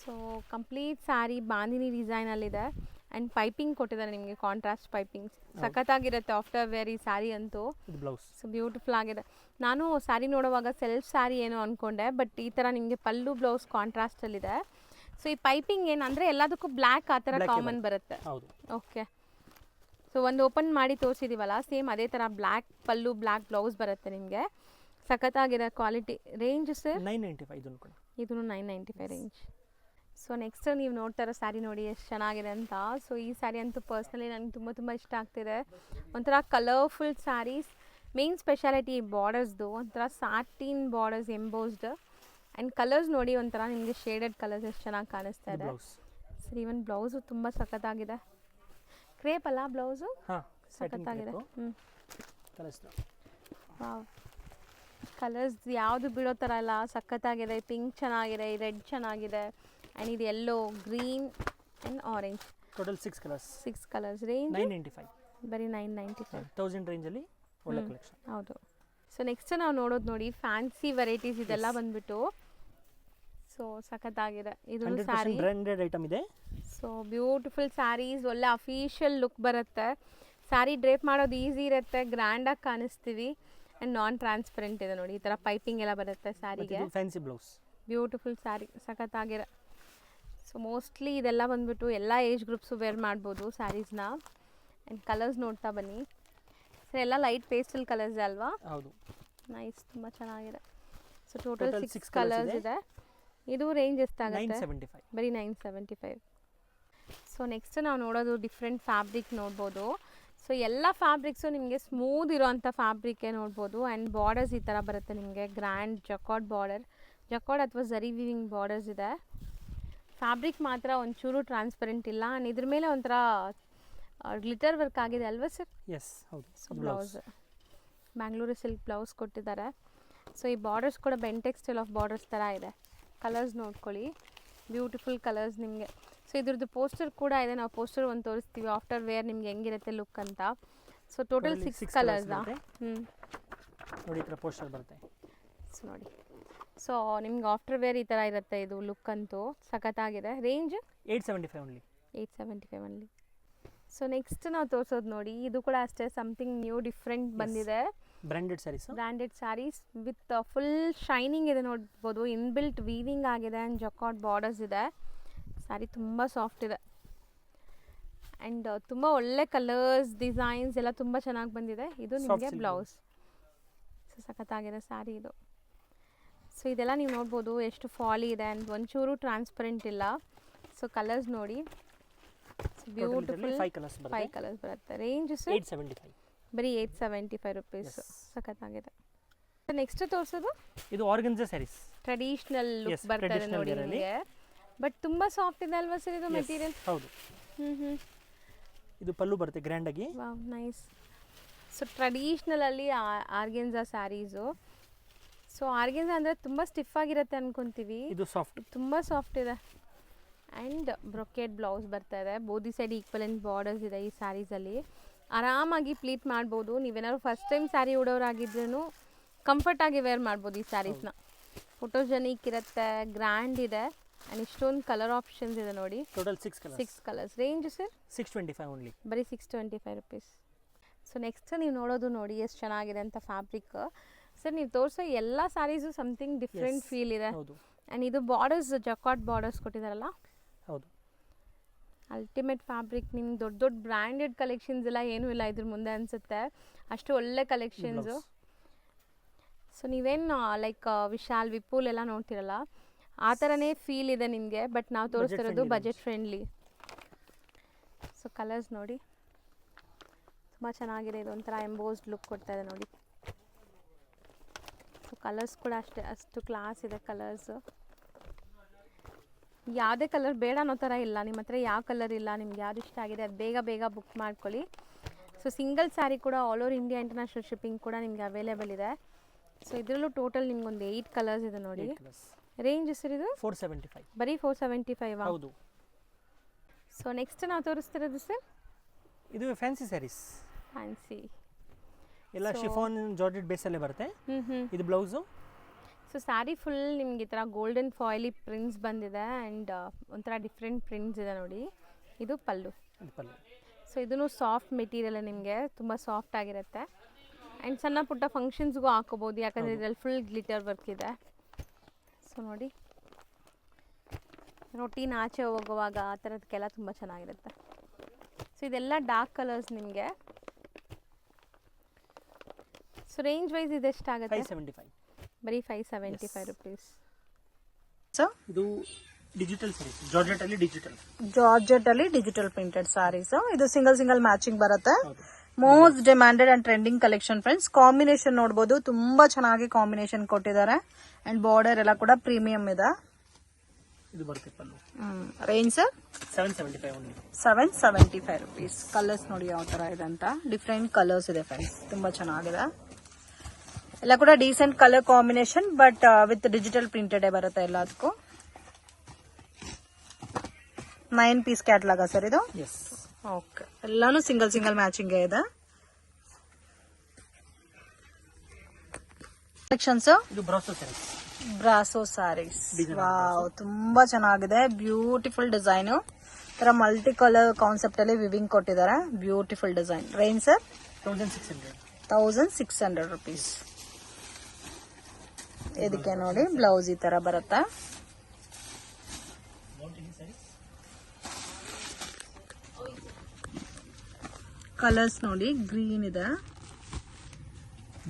ಸೊ ಕಂಪ್ಲೀಟ್ ಸ್ಯಾರಿ ಬಾಂದಿನಿ ಡಿಸೈನಲ್ಲಿದೆ ಆ್ಯಂಡ್ ಪೈಪಿಂಗ್ ಕೊಟ್ಟಿದ್ದಾರೆ ನಿಮಗೆ, ಕಾಂಟ್ರಾಸ್ಟ್ ಪೈಪಿಂಗ್ ಸಖತ್ತಾಗಿರುತ್ತೆ ಆಫ್ಟರ್ ವೇರ್ ಈ ಸ್ಯಾರಿ ಅಂತೂ. ಇದು ಬ್ಲೌಸ್. ಸೊ ಬ್ಯೂಟಿಫುಲ್ ಆಗಿದೆ. ನಾನು ಸ್ಯಾರಿ ನೋಡುವಾಗ ಸೆಲ್ಫ್ ಸ್ಯಾರಿ ಏನೋ ಅಂದ್ಕೊಂಡೆ, ಬಟ್ ಈ ಥರ ನಿಮಗೆ ಪಲ್ಲು ಬ್ಲೌಸ್ ಕಾಂಟ್ರಾಸ್ಟಲ್ಲಿದೆ. ಸೊ ಈ ಪೈಪಿಂಗ್ ಏನಂದರೆ ಎಲ್ಲದಕ್ಕೂ ಬ್ಲ್ಯಾಕ್ ಆ ಥರ Black ಕಾಮನ್ ಬರುತ್ತೆ. ಹೌದು. ಓಕೆ. ಸೊ ಒಂದು ಓಪನ್ ಮಾಡಿ ತೋರಿಸಿದ್ದೀವಲ್ಲ, ಸೇಮ್ ಅದೇ ಥರ ಬ್ಲ್ಯಾಕ್ ಪಲ್ಲು ಬ್ಲ್ಯಾಕ್ ಬ್ಲೌಸ್ ಬರುತ್ತೆ ನಿಮಗೆ. ಸಖತ್ತಾಗಿದೆ ಕ್ವಾಲಿಟಿ. ರೇಂಜ್ ಸರ್ 995 ಇದನ್ನು ಕೂಡ. ಇದೂ 995 ರೇಂಜ್. ಸೊ ನೆಕ್ಸ್ಟ್ ನೀವು ನೋಡ್ತಾ ಇರೋ ಸ್ಯಾರಿ ನೋಡಿ ಎಷ್ಟು ಚೆನ್ನಾಗಿದೆ ಅಂತ. ಸೊ ಈ ಸ್ಯಾರಿ ಅಂತೂ ಪರ್ಸ್ನಲಿ ನನಗೆ ತುಂಬ ಇಷ್ಟ ಆಗ್ತಿದೆ. ಒಂಥರ ಕಲರ್ಫುಲ್ ಸ್ಯಾರೀಸ್. ಮೇನ್ ಸ್ಪೆಷಾಲಿಟಿ ಬಾರ್ಡರ್ಸ್ದು, ಒಂಥರ satin borders embossed and colours ನೋಡಿ ಒಂಥರ ನಿಮಗೆ ಶೇಡೆಡ್ ಕಲರ್ಸ್ ಎಷ್ಟು ಚೆನ್ನಾಗಿ ಕಾಣಿಸ್ತಾ ಇದೆ. ಸರ್ ಈವನ್ ಬ್ಲೌಸು ತುಂಬ ಸಖತ್ತಾಗಿದೆ. ಕ್ರೇಪ್ ಅಲ್ಲ ಬ್ಲೌಸು, ಸಖತ್ತಾಗಿದೆ. ವಾವ್, ಕಲರ್ಸ್ ಯಾವುದು ಬಿಡೋ ಥರ ಇಲ್ಲ, ಸಖತ್ತಾಗಿದೆ. ಪಿಂಕ್ ಚೆನ್ನಾಗಿದೆ, ರೆಡ್ ಚೆನ್ನಾಗಿದೆ ಆ್ಯಂಡ್ ಇದು yellow, green and orange. Total 6 colours. 6 colours. Range 995. ಬರೀ 995. 1000 ರೇಂಜಲ್ಲಿ ಒಳ್ಳೆ ಕಲೆಕ್ಷನ್. ಹೌದು. ಸೊ ನೆಕ್ಸ್ಟ್ ನಾವು ನೋಡೋದು ನೋಡಿ ಫ್ಯಾನ್ಸಿ ವೆರೈಟೀಸ್. ಇದೆಲ್ಲ ಬಂದ್ಬಿಟ್ಟು ಸೊ ಸಖತ್ತಾಗಿದೆ. ಇದು ಸ್ಯಾರಿ ಬ್ರ್ಯಾಂಡೆಡ್ ಐಟಮ್ ಇದೆ. ಸೊ ಬ್ಯೂಟಿಫುಲ್ ಸ್ಯಾರೀಸ್, ಒಳ್ಳೆ ಅಫಿಷಿಯಲ್ ಲುಕ್ ಬರುತ್ತೆ. ಸ್ಯಾರಿ ಡ್ರೇಪ್ ಮಾಡೋದು ಈಸಿ ಇರುತ್ತೆ, ಗ್ರ್ಯಾಂಡಾಗಿ ಕಾಣಿಸ್ತೀವಿ ಆ್ಯಂಡ್ ನಾನ್ ಟ್ರಾನ್ಸ್ಪರೆಂಟ್ ಇದೆ ನೋಡಿ. ಈ ಥರ ಪೈಪಿಂಗ್ ಎಲ್ಲ ಬರುತ್ತೆ ಸ್ಯಾರಿಗೆ. Fancy blouse. ಬ್ಯೂಟಿಫುಲ್ ಸ್ಯಾರಿ, ಸಖತ್ತಾಗಿದೆ. ಸೊ ಮೋಸ್ಟ್ಲಿ ಇದೆಲ್ಲ ಬಂದ್ಬಿಟ್ಟು ಎಲ್ಲ ಏಜ್ ಗ್ರೂಪ್ಸು ವೇರ್ ಮಾಡ್ಬೋದು ಸ್ಯಾರೀಸ್ನ. ಆ್ಯಂಡ್ ಕಲರ್ಸ್ ನೋಡ್ತಾ ಬನ್ನಿ. ಸೊ ಎಲ್ಲ ಲೈಟ್ ಪೇಸ್ಟಲ್ ಕಲರ್ಸ್ ಅಲ್ವಾ? ಹೌದು. ನೈಸ್, ತುಂಬ ಚೆನ್ನಾಗಿದೆ. ಸೊ ಟೋಟಲ್ 6 ಕಲರ್ಸ್ ಇದೆ. ಇದು ರೇಂಜ್ ಎಷ್ಟಾಗುತ್ತೆ? 975. ಬರೀ 975. ಸೊ ನೆಕ್ಸ್ಟ್ ನಾವು ನೋಡೋದು ಡಿಫ್ರೆಂಟ್ ಫ್ಯಾಬ್ರಿಕ್ ನೋಡ್ಬೋದು. ಸೊ ಎಲ್ಲ ಫ್ಯಾಬ್ರಿಕ್ಸು ನಿಮಗೆ ಸ್ಮೂದ್ ಇರೋವಂಥ ಫ್ಯಾಬ್ರಿಕ್ಕೇ ನೋಡ್ಬೋದು. ಆ್ಯಂಡ್ ಬಾರ್ಡರ್ಸ್ ಈ ಥರ ಬರುತ್ತೆ ನಿಮಗೆ, ಗ್ರ್ಯಾಂಡ್ ಜಕಾರ್ಡ್ ಬಾರ್ಡರ್, ಜಕಾರ್ಡ್ ಅಥವಾ ಝರಿ ವೀವಿಂಗ್ ಬಾರ್ಡರ್ಸ್ ಇದೆ. ಫ್ಯಾಬ್ರಿಕ್ ಮಾತ್ರ ಒಂಚೂರು ಟ್ರಾನ್ಸ್ಪರೆಂಟ್ ಇಲ್ಲ. ಆ್ಯಂಡ್ ಇದ್ರ ಮೇಲೆ ಒಂಥರ ಗ್ಲಿಟರ್ ವರ್ಕ್ ಆಗಿದೆ ಅಲ್ವಾ ಸರ್? ಎಸ್ ಹೌದು. So blouse Bangalore silk blouse ಕೊಟ್ಟಿದ್ದಾರೆ. ಸೊ ಈ ಬಾರ್ಡರ್ಸ್ ಕೂಡ ಬೆಂಟೆಕ್ಸ್ ಸ್ಟೈಲ್ ಆಫ್ ಬಾರ್ಡರ್ಸ್ ಥರ ಇದೆ. ಕಲರ್ಸ್ ನೋಡ್ಕೊಳ್ಳಿ, ಬ್ಯೂಟಿಫುಲ್ ಕಲರ್ಸ್ ನಿಮಗೆ. ಸೊ ಇದ್ರದ್ದು ಪೋಸ್ಟರ್ ಕೂಡ ಇದೆ, ನಾವು ಪೋಸ್ಟರ್ ಒಂದು ತೋರಿಸ್ತೀವಿ ಆಫ್ಟರ್ ವೇರ್ ನಿಮ್ಗೆ ಹೆಂಗಿರುತ್ತೆ ಲುಕ್ ಅಂತ. So total 6 ಕಲರ್ಸಾ? ನೋಡಿ, ಈ ಥರ ಪೋಸ್ಟರ್ ಬರುತ್ತೆ. ಸೊ ನೋಡಿ, ಸೊ ನಿಮ್ಗೆ ಆಫ್ಟರ್ ವೇರ್ ಈ ಥರ ಇರುತ್ತೆ ಇದು ಲುಕ್ ಅಂತೂ ಸಖತ್ತಾಗಿದೆ. Range 875 only. 875 only. So next ನಾವು ತೋರಿಸೋದು ನೋಡಿ, ಇದು ಕೂಡ ಅಷ್ಟೇ ಸಮಥಿಂಗ್ ನ್ಯೂ ಡಿಫ್ರೆಂಟ್ ಬಂದಿದೆ. Branded saris. Branded saris with full shining ಇದೆ ನೋಡ್ಬೋದು. ಇನ್ಬಿಲ್ಟ್ ವೀವಿಂಗ್ ಆಗಿದೆ ಆ್ಯಂಡ್ ಜಕಾರ್ಡ್ ಬಾರ್ಡರ್ಸ್ ಇದೆ. ಸ್ಯಾರಿ ತುಂಬ ಸಾಫ್ಟ್ ಇದೆ ಆ್ಯಂಡ್ ತುಂಬ ಒಳ್ಳೆ ಕಲರ್ಸ್, ಡಿಸೈನ್ಸ್ ಎಲ್ಲ ತುಂಬ ಚೆನ್ನಾಗಿ ಬಂದಿದೆ. ಇದು ನಿಮಗೆ ಬ್ಲೌಸ್. ಸೊ ಸಖತ್ತಾಗಿದೆ ಸ್ಯಾರಿ ಇದು. ಸೊ ಇದೆಲ್ಲ ನೀವು ನೋಡ್ಬೋದು ಎಷ್ಟು ಫಾಲಿ ಇದೆ ಆ್ಯಂಡ್ ಒಂಚೂರು ಟ್ರಾನ್ಸ್ಪರೆಂಟ್ ಇಲ್ಲ. ಸೊ ಕಲರ್ಸ್ ನೋಡಿ, ಬ್ಯೂಟಿಫುಲ್ 5 ಕಲರ್ಸ್ ಬರುತ್ತೆ. ರೇಂಜ್ 875. ಬರೀ 875 ರುಪೀಸ್. ಸಖತ್ತಾಗಿದೆ. ನೆಕ್ಸ್ಟ್ ತೋರಿಸೋದು ಇದು ಆರ್ಗನ್ಜಾ ಸ್ಯಾರೀಸ್. ಟ್ರೆಡಿಷನಲ್ ಲುಕ್ ಬರ್ತದೆ ನೋಡಿ ನಿಮಗೆ, ಬಟ್ ತುಂಬ ಸಾಫ್ಟ್ ಇದೆ ಅಲ್ವಾ ಸರ್ ಇದು ಮೆಟೀರಿಯಲ್? ಹೌದು. ಇದು ಪಲ್ಲು ಬರುತ್ತೆ ಗ್ರ್ಯಾಂಡ್ ಆಗಿ. Wow, nice. ಸೊ ಟ್ರೆಡಿಷ್ನಲಲ್ಲಿ ಆರ್ಗೆನ್ಜಾ ಸ್ಯಾರೀಸು. ಸೊ ಆರ್ಗೆನ್ಜಾ ಅಂದರೆ ತುಂಬ ಸ್ಟಿಫ್ ಆಗಿರುತ್ತೆ ಅನ್ಕೊಂತೀವಿ, ಇದು ಸಾಫ್ಟ್, ತುಂಬ ಸಾಫ್ಟ್ ಇದೆ. ಆ್ಯಂಡ್ ಬ್ರೊಕೆಟ್ ಬ್ಲೌಸ್ ಬರ್ತಾ ಇದೆ. ಬೋದಿ ಸೈಡ್ ಈಕ್ವಲೆಂಟ್ ಬಾರ್ಡರ್ಸ್ ಇದೆ ಈ ಸ್ಯಾರೀಸಲ್ಲಿ. ಆರಾಮಾಗಿ ಪ್ಲೀಟ್ ಮಾಡ್ಬೋದು. ನೀವೇನಾದ್ರು ಫಸ್ಟ್ ಟೈಮ್ ಸ್ಯಾರಿ ಉಡೋರಾಗಿದ್ರೂ ಕಂಫರ್ಟಾಗಿ ವೇರ್ ಮಾಡ್ಬೋದು ಈ ಸ್ಯಾರೀಸ್ನ. ಫೋಟೋಜೆನಿಕ್ ಇರುತ್ತೆ, ಗ್ರ್ಯಾಂಡ್ ಇದೆ ಆ್ಯಂಡ್ ಇಷ್ಟೊಂದು ಕಲರ್ ಆಪ್ಷನ್ಸ್ ಇದೆ ನೋಡಿ. Total 6 colours. Range sir 625 only. ಬರೀ 625 ರುಪೀಸ್. ಸೊ ನೆಕ್ಸ್ಟ್ ನೀವು ನೋಡೋದು ನೋಡಿ ಎಷ್ಟು ಚೆನ್ನಾಗಿದೆ ಅಂತ ಫ್ಯಾಬ್ರಿಕ್. ಸರ್ ನೀವು ತೋರಿಸೋ ಎಲ್ಲ ಸ್ಯಾರೀಸು ಸಮಥಿಂಗ್ ಡಿಫ್ರೆಂಟ್ ಫೀಲ್ ಇದೆ. ಆ್ಯಂಡ್ ಇದು ಬಾರ್ಡರ್ಸ್ ಜಕಾರ್ಡ್ ಬಾರ್ಡರ್ಸ್ ಕೊಟ್ಟಿದ್ದಾರಲ್ಲ. ಹೌದು. Ultimate fabric. ನಿಮ್ಗೆ ದೊಡ್ಡ ದೊಡ್ಡ ಬ್ರ್ಯಾಂಡೆಡ್ ಕಲೆಕ್ಷನ್ಸ್ ಎಲ್ಲ ಏನೂ ಇಲ್ಲ ಇದ್ರ ಮುಂದೆ ಅನಿಸುತ್ತೆ, ಅಷ್ಟು ಒಳ್ಳೆ ಕಲೆಕ್ಷನ್ಸು. ಸೊ ನೀವೇನು ಲೈಕ್ ವಿಶಾಲ್, ವಿಪುಲ್ ಎಲ್ಲ ನೋಡ್ತಿರಲ್ಲ ಆ ಥರನೇ ಫೀಲ್ ಇದೆ ನಿಮಗೆ, ಬಟ್ ನಾವು ತೋರಿಸ್ತಿರೋದು ಬಜೆಟ್ ಫ್ರೆಂಡ್ಲಿ. ಸೊ ಕಲರ್ಸ್ ನೋಡಿ, ತುಂಬ ಚೆನ್ನಾಗಿದೆ. ಇದು ಒಂಥರ ಎಂಬೋಸ್ಡ್ ಲುಕ್ ಕೊಡ್ತಾ ಇದೆ ನೋಡಿ. ಸೊ ಕಲರ್ಸ್ ಕೂಡ ಅಷ್ಟು ಕ್ಲಾಸ್ ಇದೆ ಕಲರ್ಸು. ಯಾವುದೇ ಕಲರ್ ಬೇಡ ಅನ್ನೋ ಥರ ಇಲ್ಲ, ನಿಮ್ಮ ಹತ್ರ ಯಾವ ಕಲರ್ ಇಲ್ಲ, ನಿಮ್ಗೆ ಯಾವ್ದು ಇಷ್ಟ ಆಗಿದೆ ಅದು ಬೇಗ ಬೇಗ ಬುಕ್ ಮಾಡ್ಕೊಳ್ಳಿ. ಸೊ ಸಿಂಗಲ್ ಸ್ಯಾರಿ ಕೂಡ all over India international shipping ಕೂಡ ನಿಮಗೆ ಅವೈಲೇಬಲ್ ಇದೆ. ಸೊ ಇದರಲ್ಲೂ ಟೋಟಲ್ ನಿಮ್ಗೊಂದು 8 ಕಲರ್ಸ್ ಇದೆ ನೋಡಿ. ರೇಂಜ್ ಸರ್ ಇದು 475, ಬರೀ 475. ಹೌದು. ಸೊ ನೆಕ್ಸ್ಟ್ ನಾವು ತೋರಿಸ್ತಿರೋದು ಸರ್ ಇದು ಫ್ಯಾನ್ಸಿ ಸ್ಯಾರೀಸ್, ಫ್ಯಾನ್ಸಿ ಎಲ್ಲ ಶಿಫಾನ್ ಜಾರ್ಜೆಟ್ ಬೇಸಲ್ಲೇ ಬರುತ್ತೆ. ಇದು ಬ್ಲೌಸು. ಸೊ ಸ್ಯಾರಿ ಫುಲ್ ನಿಮ್ಗೆ ಈ ಥರ ಗೋಲ್ಡನ್ ಫಾಯಿಲಿ ಪ್ರಿಂಟ್ಸ್ ಬಂದಿದೆ ಆ್ಯಂಡ್ ಒಂಥರ ಡಿಫ್ರೆಂಟ್ ಪ್ರಿಂಟ್ಸ್ ಇದೆ ನೋಡಿ. ಇದು ಪಲ್ಲು. ಸೊ ಇದೂ ಸಾಫ್ಟ್ ಮೆಟೀರಿಯಲ್, ನಿಮಗೆ ತುಂಬ ಸಾಫ್ಟ್ ಆಗಿರುತ್ತೆ ಆ್ಯಂಡ್ ಸಣ್ಣ ಪುಟ್ಟ ಫಂಕ್ಷನ್ಸ್ಗೂ ಹಾಕೋಬೋದು, ಯಾಕಂದರೆ ಇದರಲ್ಲಿ ಫುಲ್ ಗ್ಲಿಟರ್ ವರ್ಕ್ ಇದೆ. ಸೊ ನೋಡಿ, ರೊಟೀನ್ ಆಚೆ ಹೋಗುವಾಗ ಆ ಥರದಕ್ಕೆಲ್ಲ ತುಂಬ ಚೆನ್ನಾಗಿರುತ್ತೆ. ಸೊ ಇದೆಲ್ಲ ಡಾರ್ಕ್ ಕಲರ್ಸ್ ನಿಮಗೆ. ಸೊ ರೇಂಜ್ ವೈಸ್ ಇದೆಷ್ಟಾಗುತ್ತೆ? 575, ಬರೀ 575 ರುಪೀಸ್. ಇದು ಡಿಜಿಟಲ್ ಸ್ಯಾರೀಸ್, ಜಾರ್ಜೆಟ್ ಅಲ್ಲಿ ಡಿಜಿಟಲ್ ಪ್ರಿಂಟೆಡ್ ಸ್ಯಾರೀಸ್. ಇದು ಸಿಂಗಲ್ ಮ್ಯಾಚಿಂಗ್ ಬರುತ್ತೆ. Most demanded and trending collection friends. Combination ನೋಡಬಹುದು, ತುಂಬಾ ಚೆನ್ನಾಗಿ ಕಾಂಬಿನೇಷನ್ ಕೊಟ್ಟಿದ್ದಾರೆ ಅಂಡ್ ಬಾರ್ಡರ್ ಎಲ್ಲ ಕೂಡ ಪ್ರೀಮಿಯಂ ಇದೆ. ಇದು ಬರುತ್ತೆ pallu. Range sir 775 only. 775 rupees. Colours ನೋಡಿ ಯಾವ ತರ ಇದೆ ಅಂತ, ಡಿಫ್ರೆಂಟ್ ಕಲರ್ಸ್ ಇದೆ ಫ್ರೆಂಡ್ಸ್, ತುಂಬಾ ಚೆನ್ನಾಗಿದೆ. ಎಲ್ಲ ಕೂಡ decent colour combination, but with digital printed ಬರುತ್ತೆ ಎಲ್ಲದಕ್ಕೂ. 9 ಪೀಸ್ ಕ್ಯಾಟ್ಲಾಗ ಸರ್ ಇದು? ಓಕೆ, ಎಲ್ಲಾನು ಸಿಂಗಲ್ ಮ್ಯಾಚಿಂಗ್ ಇದೆ. ಕಲೆಕ್ಷನ್ಸ್ ಇದು brasso saris. Brasso saris, wow, ತುಂಬಾ ಚೆನ್ನಾಗಿದೆ. ಬ್ಯೂಟಿಫುಲ್ ಡಿಸೈನ್, ತರ ಮಲ್ಟಿ ಕಲರ್ ಕಾನ್ಸೆಪ್ಟ್ ಅಲ್ಲಿ ವಿವಿಂಗ್ ಕೊಟ್ಟಿದ್ದಾರೆ. Beautiful design. Range sir 1600 rupees. ಇದಕ್ಕೆ ನೋಡಿ ಬ್ಲೌಸ್ ಈ ತರ ಬರುತ್ತೆ. ಕಲರ್ಸ್ ನೋಡಿ, ಗ್ರೀನ್ ಇದೆ,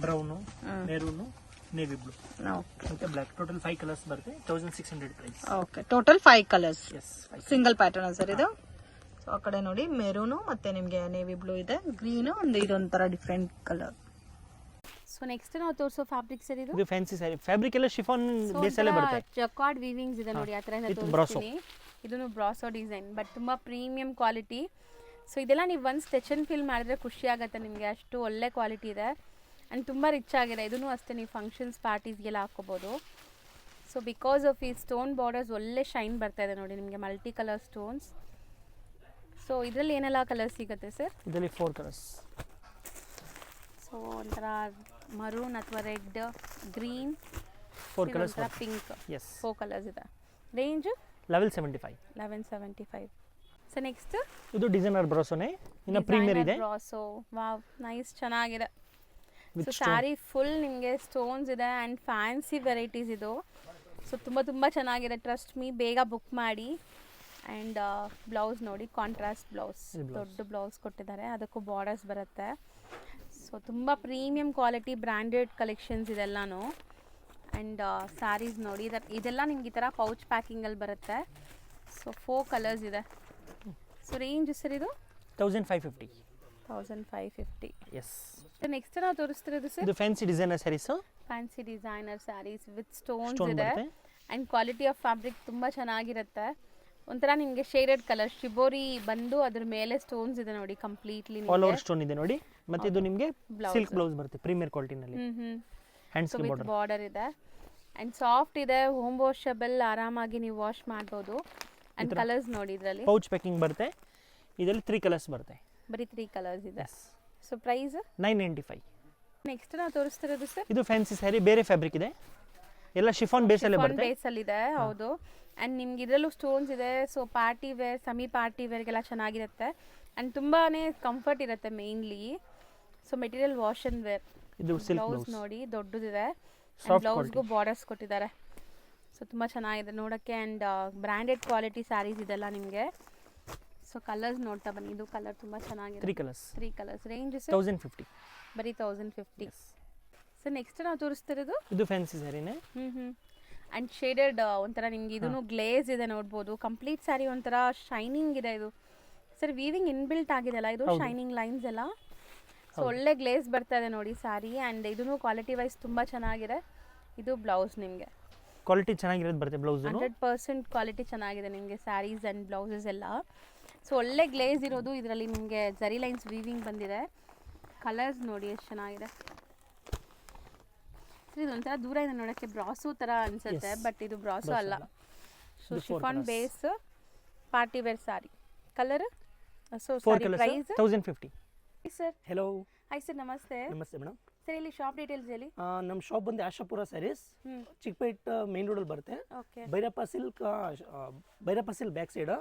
ಬ್ರೌನು, ಮೆರೂನು, ನೇವಿ ಬ್ಲೂ ಮತ್ತೆ ಬ್ಲಾಕ್. ಟೋಟಲ್ 5 ಕಲರ್ಸ್ ಬರುತ್ತೆ. 1600 price. Okay, total 5 colours. Single pattern sir ಇದು. ಸೊ ಆ ಕಡೆ ನೋಡಿ ಮೆರೂನು ಮತ್ತೆ ನಿಮ್ಗೆ ನೇವಿ ಬ್ಲೂ ಇದೆ, ಗ್ರೀನ್, ಒಂದು ಇದೊಂಥರ ಡಿಫ್ರೆಂಟ್ ಕಲರ್. ಸೊ ನೆಕ್ಸ್ಟ್ ನಾವು ತೋರಿಸೋ ಫ್ಯಾಬ್ರಿಕ್ ಸರ್ ಇದು ಫ್ಯಾನ್ಸಿ ಸ್ಯಾರಿ. ಫ್ಯಾಬ್ರಿಕ್ ಎಲ್ಲ ಶಿಫಾನ್ ಬೇಸಲ್ಲೇ ಬರುತ್ತೆ. ಜಕಾರ್ಡ್ ವೀವಿಂಗ್ಸ್ ಇದೆ ನೋಡಿ, ಆ ಥರ ತೋರಿಸ್ತೀನಿ. ಇದನ್ನು ಬ್ರಾಸೋ ಡಿಸೈನ್, ಬಟ್ ತುಂಬ ಪ್ರೀಮಿಯಂ ಕ್ವಾಲಿಟಿ. ಸೊ ಇದೆಲ್ಲ ನೀವು ಒಂದು ಸ್ಟೆಚ್ ಅಂಡ್ ಫಿಲ್ ಮಾಡಿದ್ರೆ ಖುಷಿ ಆಗುತ್ತೆ ನಿಮಗೆ, ಅಷ್ಟು ಒಳ್ಳೆ ಕ್ವಾಲಿಟಿ ಇದೆ ಆ್ಯಂಡ್ ತುಂಬ ರಿಚ್ ಆಗಿದೆ. ಇದನ್ನು ಅಷ್ಟೇ ನೀವು ಫಂಕ್ಷನ್ಸ್ ಪಾರ್ಟೀಸ್ಗೆಲ್ಲ ಹಾಕೋಬೋದು. ಸೊ ಬಿಕಾಸ್ ಆಫ್ ಈ ಸ್ಟೋನ್ ಬಾರ್ಡರ್ಸ್ ಒಳ್ಳೆ ಶೈನ್ ಬರ್ತಾ ಇದೆ ನೋಡಿ ನಿಮಗೆ, ಮಲ್ಟಿ ಕಲರ್ ಸ್ಟೋನ್ಸ್. ಸೊ ಇದರಲ್ಲಿ ಏನೆಲ್ಲ ಕಲರ್ಸ್ ಸಿಗುತ್ತೆ ಸರ್? ಇದರಲ್ಲಿ 4 ಕಲರ್ಸ್. ಸೊ ಒಂಥರ ಮರೂನ್ ಅಥವಾ red, green, 4 colours, pink. 4 colours ಇದೆ. ರೇಂಜ್ 1175. ಸೊ ನೆಕ್ಸ್ಟ್ ಇದು ಡಿಸೈನರ್ ಬ್ರಾಸೋನೇ, ಇನ್ನು ಪ್ರೀಮಿಯರ್ ಇದೆ. ಬ್ರಾಸೋ, ವಾವ್, ನೈಸ್, ಚೆನ್ನಾಗಿದೆ. ಸೊ ಸ್ಯಾರಿ ಫುಲ್ ನಿಮಗೆ ಸ್ಟೋನ್ಸ್ ಇದೆ ಆ್ಯಂಡ್ ಫ್ಯಾನ್ಸಿ ವೆರೈಟೀಸ್ ಇದು. ಸೊ ತುಂಬ ಚೆನ್ನಾಗಿದೆ, ಟ್ರಸ್ಟ್ ಮೀ, ಬೇಗ ಬುಕ್ ಮಾಡಿ. ಆ್ಯಂಡ್ ಬ್ಲೌಸ್ ನೋಡಿ, ಕಾಂಟ್ರಾಸ್ಟ್ ಬ್ಲೌಸ್, ದೊಡ್ಡ ಬ್ಲೌಸ್ ಕೊಟ್ಟಿದ್ದಾರೆ, ಅದಕ್ಕೂ ಬಾರ್ಡರ್ಸ್ ಬರುತ್ತೆ. ಸೊ ತುಂಬ ಪ್ರೀಮಿಯಂ ಕ್ವಾಲಿಟಿ ಬ್ರ್ಯಾಂಡೆಡ್ ಕಲೆಕ್ಷನ್ಸ್ ಇದೆಲ್ಲನೂ. ಆ್ಯಂಡ್ ಸ್ಯಾರೀಸ್ ನೋಡಿ, ಇದೆಲ್ಲ ನಿಮ್ಗೆ ಈ ಥರ ಪೌಚ್ ಪ್ಯಾಕಿಂಗಲ್ಲಿ ಬರುತ್ತೆ. ಸೊ 4 ಕಲರ್ಸ್ ಇದೆ. ಸೊ ರೇಂಜ್ ಸರ್ ಇದು 1550. ಎಸ್. ನೆಕ್ಸ್ಟ್ ನಾವು ತೋರಿಸ್ತಿರೋದು ಸರ್ ಇದು fancy designer saris. Fancy designer saris with stones ಇದೆ ಆ್ಯಂಡ್ ಕ್ವಾಲಿಟಿ ಆಫ್ ಫ್ಯಾಬ್ರಿಕ್ ತುಂಬ ಚೆನ್ನಾಗಿರುತ್ತೆ. ಒಂಥರ ನಿಮಗೆ ಶೇಡೆಡ್ ಕಲರ್ ಶಿಬೋರಿ ಬಂದು ಅದ್ರ ಮೇಲೆ ಸ್ಟೋನ್ಸ್ ಇದೆ ನೋಡಿ, ಕಂಪ್ಲೀಟ್ಲಿ ಆಲ್ ಓವರ್ ಸ್ಟೋನ್ ಇದೆ ನೋಡಿ. ಮತ್ತೆ ಇದು ನಿಮಗೆ ಸಿಲ್ಕ್ ಬ್ಲೌಸ್ ಬರುತ್ತೆ ಪ್ರೀಮಿಯರ್ ಕ್ವಾಲಿಟಿನಲ್ಲಿ. ಹ್ಯಾಂಡ್ಸ್ ಗೆ ಬಾರ್ಡರ್ ಇದೆ ಆ್ಯಂಡ್ ಸಾಫ್ಟ್ ಇದೆ, ಹೋಮ್ ವಾಷಬಲ್, ಆರಾಮಾಗಿ ನೀವು ವಾಶ್ ಮಾಡ್ಬೋದು. ಆ್ಯಂಡ್ ಕಲರ್ಸ್ ನೋಡಿ, ಇದರಲ್ಲಿ ಪೌಚ್ ಪ್ಯಾಕಿಂಗ್ ಬರುತ್ತೆ. ಇದರಲ್ಲಿ 3 ಕಲರ್ಸ್ ಬರುತ್ತೆ. ಬರೀ 3 ಕಲರ್ಸ್ ಇದೆ. So price 995. ನೆಕ್ಸ್ಟ್ ನಾವು ತೋರಿಸ್ತಿರೋದು ಸರ್ ಇದು ಫ್ಯಾನ್ಸಿ ಸ್ಯಾರಿ, ಬೇರೆ ಫ್ಯಾಬ್ರಿಕ್ ಇದೆ, ಎಲ್ಲ ಶಿಫಾನ್ ಬೇಸಲ್ಲೇ ಬರುತ್ತೆ. ಬೇಸಲ್ಲಿ ಇದೆ, ಹೌದು. ಆ್ಯಂಡ್ ನಿಮ್ಗೆ ಇದರಲ್ಲೂ ಸ್ಟೋನ್ಸ್ ಇದೆ. So party wear, semi party ವೇರ್ಗೆಲ್ಲ ಚೆನ್ನಾಗಿರುತ್ತೆ ಆ್ಯಂಡ್ ತುಂಬಾ ಕಂಫರ್ಟ್ ಇರುತ್ತೆ mainly. So material wash and wear. ಇದು ಸಿಲ್ಕ್ ಬ್ಲೌಸ್ ನೋಡಿ, ದೊಡ್ಡದಿದೆ, ಬ್ಲೌಸ್ಗೂ ಬಾರ್ಡರ್ಸ್ ಕೊಟ್ಟಿದ್ದಾರೆ. ಸೊ ತುಂಬ ಚೆನ್ನಾಗಿದೆ ನೋಡೋಕ್ಕೆ ಆ್ಯಂಡ್ ಬ್ರ್ಯಾಂಡೆಡ್ ಕ್ವಾಲಿಟಿ ಸ್ಯಾರೀಸ್ ಇದೆಲ್ಲ ನಿಮಗೆ. ಸೊ ಕಲರ್ಸ್ ನೋಡ್ತಾ ಬನ್ನಿ, ಇದು ಕಲರ್ ತುಂಬ ಚೆನ್ನಾಗಿದೆ. 3 ಕಲರ್ಸ್. ರೇಂಜ್ 1050. ಬರೀ 1050. ಸೊ ನೆಕ್ಸ್ಟ್ ನಾವು ತೋರಿಸ್ತಿರೋದು ಇದು ಫ್ಯಾನ್ಸಿ ಸ್ಯಾರಿನೇ. ಆ್ಯಂಡ್ ಶೇಡೆಡ್ ಒಂಥರ ನಿಮ್ಗೆ ಇದೂ ಗ್ಲೇಸ್ ಇದೆ ನೋಡ್ಬೋದು. ಕಂಪ್ಲೀಟ್ ಸ್ಯಾರಿ ಒಂಥರ ಶೈನಿಂಗ್ ಇದೆ ಇದು. ಸರ್ ವೀವಿಂಗ್ ಇನ್ಬಿಲ್ಟ್ ಆಗಿದೆ ಅಲ್ಲ ಇದು, ಶೈನಿಂಗ್ ಲೈನ್ಸ್ ಎಲ್ಲ. ಸೊ ಒಳ್ಳೆ ಗ್ಲೇಸ್ ಬರ್ತಾ ಇದೆ ನೋಡಿ ಸ್ಯಾರಿ. ಆ್ಯಂಡ್ ಇದೂ ಕ್ವಾಲಿಟಿ ವೈಸ್ ತುಂಬ ಚೆನ್ನಾಗಿದೆ. ಇದು ಬ್ಲೌಸ್ ನಿಮಗೆ ಕ್ವಾಲಿಟಿ ಚೆನ್ನಾಗಿರೋದು ಬರುತ್ತೆ ಬ್ಲೌಸ್ 100% ಕ್ವಾಲಿಟಿ ಚೆನ್ನಾಗಿದೆ ನಿಮಗೆ ಸ್ಯಾರೀಸ್ ಆ್ಯಂಡ್ ಬ್ಲೌಸಸ್ ಎಲ್ಲ. ಸೊ ಒಳ್ಳೆ ಗ್ಲೇಸ್ ಇರೋದು ಇದರಲ್ಲಿ ನಿಮಗೆ ಜರಿ ಲೈನ್ಸ್ ವೀವಿಂಗ್ ಬಂದಿದೆ. ಕಲರ್ಸ್ ನೋಡಿ ಎಷ್ಟು ಚೆನ್ನಾಗಿದೆ. ಇದೊಂಥರ ದೂರದಿಂದ ನೋಡೋಕ್ಕೆ ಬ್ರಾಸು ಥರ ಅನಿಸುತ್ತೆ, ಬಟ್ ಇದು ಬ್ರಾಸು ಅಲ್ಲ. So chiffon base party wear sari. Colour so sari price 1050. Sir hello. Hi sir, ನಮಸ್ತೆ. ನಮಸ್ತೆ ಮೇಡಮ್. ಸರ್ ಇಲ್ಲಿ ಶಾಪ್ ಡೀಟೇಲ್ಸ್ ಹೇಳಿ. ನಮ್ಮ ಶಾಪ್ ಬಂದು ಆಶಾಪುರ ಸ್ಯಾರೀಸ್, ಚಿಕ್ಕಪೇಟ್ ಮೇನ್ ರೋಡಲ್ಲಿ ಬರುತ್ತೆ. Okay. Bhairappa silk back side,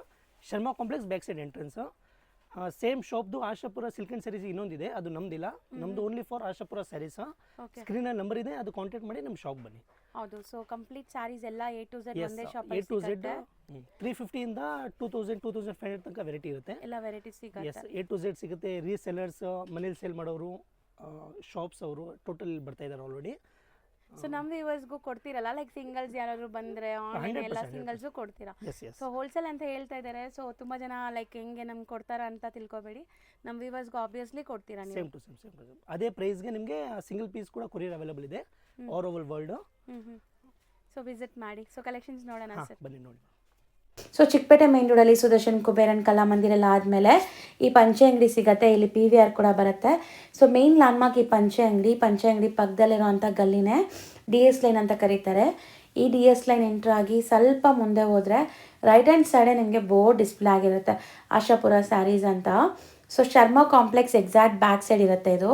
Sharma complex back side entrance. Same ಶಾಪ್ದು ಆಶಾಪುರ ಸಿಲ್ಕ್ ಆ್ಯಂಡ್ ಸ್ಯಾರೀಸ್ ಇನ್ನೊಂದಿದೆ, ಅದು ನಮ್ದಿಲ್ಲ. ನಮ್ದು only for Ashapura saris. Okay. ಸ್ಕ್ರೀನಲ್ಲಿ ನಂಬರ್ ಇದೆ, ಅದು ಕಾಂಟ್ಯಾಕ್ಟ್ ಮಾಡಿ ನಮ್ಮ ಶಾಪ್ ಬನ್ನಿ. ಹೌದು. ಸೊ ಕಂಪ್ಲೀಟ್ ಸ್ಯಾರೀಸ್ ಎಲ್ಲ A to Z ಒಂದೇ ಶಾಪ್ A to Z 350 ಇಂದ 2000 2500 ತನಕ ವೆರೈಟಿ ಇರುತ್ತೆ. ಎಲ್ಲ ವೆರೈಟೀಸ್ ಸಿಗುತ್ತೆ. ಎಸ್, A to Z ಸಿಗುತ್ತೆ. ರೀಸೆಲ್ಲರ್ಸ್, ಮನೇಲಿ ಸೇಲ್ ಮಾಡೋರು, ಶಾಪ್ಸ್ ಅವರು ಟೋಟಲ್ ಬರ್ತಾ ಇದ್ದಾರೆ ಆಲ್ರೆಡಿ. ಸೊ ನಮ್ಮ ವ್ಯೂವರ್ಸ್ಗೂ ಕೊಡ್ತೀರಲ್ಲ, ಲೈಕ್ ಸಿಂಗಲ್ಸ್ ಯಾರಾದ್ರು ಬಂದರೆ ಆನ್ಲೈನ್ ಎಲ್ಲ 100%. ಸಿಂಗಲ್ಸು ಕೊಡ್ತೀರಾ? S S. ಸೊ ಹೋಲ್ಸೇಲ್ ಅಂತ ಹೇಳ್ತಾ ಇದ್ದಾರೆ. ಸೊ ತುಂಬ ಜನ ಲೈಕ್ ಹೆಂಗೆ ನಮ್ಗೆ ಕೊಡ್ತಾರ ಅಂತ ತಿಳ್ಕೊಬೇಡಿ, ನಮ್ಮ ವ್ಯೂವರ್ಸ್ಗೂ ಆಬ್ವಿಯಸ್ಲಿ ಕೊಡ್ತೀರಾ ನೀವು. ಸೇಮ್ ಟು ಸೇಮ್ ಅದೇ ಪ್ರೈಸ್ಗೆ ನಿಮಗೆ ಸಿಂಗಲ್ ಪೀಸ್ ಕೂಡ ಕೊರಿಯರ್ ಅವೈಲೇಬಲ್ ಇದೆ all over world. So visit ಮಾಡಿ. ಸೊ ಕಲೆಕ್ಷನ್ಸ್ ನೋಡೋಣ ಸರ್. ಬನ್ನಿ ನೋಡಿ. ಸೊ ಚಿಕ್ಕಪೇಟೆ ಮೈನ್ ರೋಡಲ್ಲಿ ಸುದರ್ಶನ್ ಕುಬೇರನ್ ಕಲಾಮಂದಿರ ಎಲ್ಲ ಆದಮೇಲೆ ಈ ಪಂಚೆ ಅಂಗಡಿ ಸಿಗುತ್ತೆ. ಇಲ್ಲಿ PVR ಕೂಡ ಬರುತ್ತೆ. ಸೊ ಮೇನ್ ಲ್ಯಾಂಡ್ಮಾರ್ಕ್ ಈ ಪಂಚೆ ಅಂಗಡಿ ಪಕ್ಕದಲ್ಲಿರುವಂಥ ಗಲ್ಲಿನೇ DS ಲೈನ್ ಅಂತ ಕರೀತಾರೆ. ಈ DS ಲೈನ್ ಎಂಟ್ರ್ ಆಗಿ ಸ್ವಲ್ಪ ಮುಂದೆ ಹೋದರೆ ರೈಟ್ ಹ್ಯಾಂಡ್ ಸೈಡೇ ನಿಮಗೆ ಬೋರ್ಡ್ ಡಿಸ್ಪ್ಲೇ ಆಗಿರುತ್ತೆ, ಆಶಾಪುರ ಸ್ಯಾರೀಸ್ ಅಂತ. So Sharma complex exact back side ಇರುತ್ತೆ ಇದು.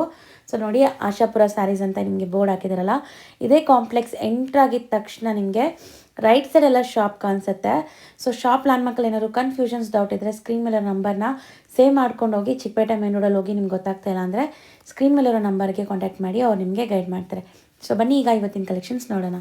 ಸೊ ನೋಡಿ, ಆಶಾಪುರ ಸ್ಯಾರೀಸ್ ಅಂತ ನಿಮಗೆ ಬೋರ್ಡ್ ಹಾಕಿದಾರಲ್ಲ, ಇದೇ ಕಾಂಪ್ಲೆಕ್ಸ್ ಎಂಟ್ರ್ ಆಗಿದ ತಕ್ಷಣ ನಿಮಗೆ ರೈಟ್ ಸೈಡ್ ಎಲ್ಲ ಶಾಪ್ ಕಾಣಿಸುತ್ತೆ. ಸೊ ಶಾಪ್ ಲ್ಯಾಂಡ್ಮಾರ್ಕಲ್ಲಿ ಏನಾದ್ರು ಕನ್ಫ್ಯೂಷನ್ಸ್ ಡೌಟ್ ಇದ್ದರೆ ಸ್ಕ್ರೀನ್ ಮೇಲೆ ನಂಬರ್ನ ಸೇವ್ ಮಾಡ್ಕೊಂಡು ಹೋಗಿ. ಚಿಕ್ಕಪೇಟೆ ಮೇನ್ ರೋಡಲ್ಲಿ ಹೋಗಿ ನಿಮ್ಗೆ ಗೊತ್ತಾಗ್ತಾ ಇಲ್ಲ ಅಂದರೆ ಸ್ಕ್ರೀನ್ ಮೇಲಿರೋ ನಂಬರ್ಗೆ ಕಾಂಟ್ಯಾಕ್ಟ್ ಮಾಡಿ, ಅವ್ರು ನಿಮಗೆ ಗೈಡ್ ಮಾಡ್ತಾರೆ. ಸೊ ಬನ್ನಿ ಈಗ ಇವತ್ತಿನ ಕಲೆಕ್ಷನ್ಸ್ ನೋಡೋಣ.